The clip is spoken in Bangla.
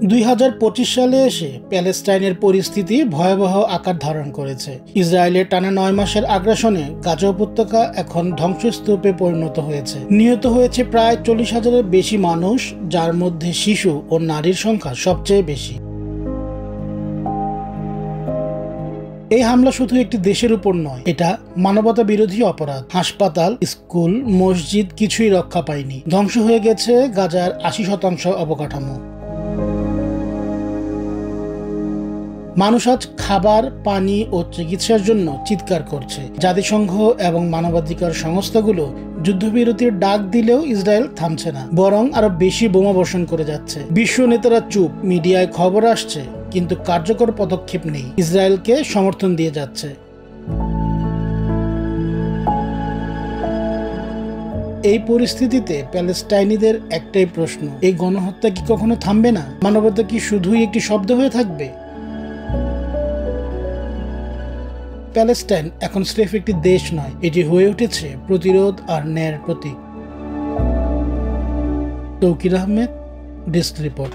2025 সালে এসে প্যালেস্টাইনের পরিস্থিতি ভয়াবহ আকার ধারণ করেছে। ইসরায়েলের টানা 9 মাসের আগ্রাসনে গাজা উপত্যকা এখন ধ্বংসস্তূপে পরিণত হয়েছে। নিহত হয়েছে প্রায় 40,000-এর বেশি মানুষ, যার মধ্যে শিশু ও নারীর সংখ্যা সবচেয়ে বেশি। এই হামলা শুধু একটি দেশের উপর নয়, এটা মানবতা বিরোধী অপরাধ। হাসপাতাল, স্কুল, মসজিদ কিছুই রক্ষা পায়নি। ধ্বংস হয়ে গেছে গাজার 80% অবকাঠামো। মানুষ আজ খাবার, পানি ও চিকিৎসার জন্য চিৎকার করছে। জাতিসংঘ এবং মানবাধিকার সংস্থাগুলো যুদ্ধবিরতির ডাক দিলেও ইসরায়েল থামছে না, বরং আরো বেশি বোমা বর্ষণ করে যাচ্ছে। বিশ্ব নেতারা চুপ, মিডিয়ায় খবর আসছে, কিন্তু কার্যকর পদক্ষেপ নেই। ইসরায়েলকে সমর্থন দিয়ে যাচ্ছে। এই পরিস্থিতিতে প্যালেস্টাইনিদের একটাই প্রশ্ন, এই গণহত্যা কি কখনো থামবে না? মানবতা কি শুধুই একটি শব্দ হয়ে থাকবে? প্যালেস্টাইন এখন স্রেফ একটি দেশ নয়, এটি হয়ে উঠেছে প্রতিরোধ আর ন্যায়ের প্রতীক। Tauqir Ahmed, desk report.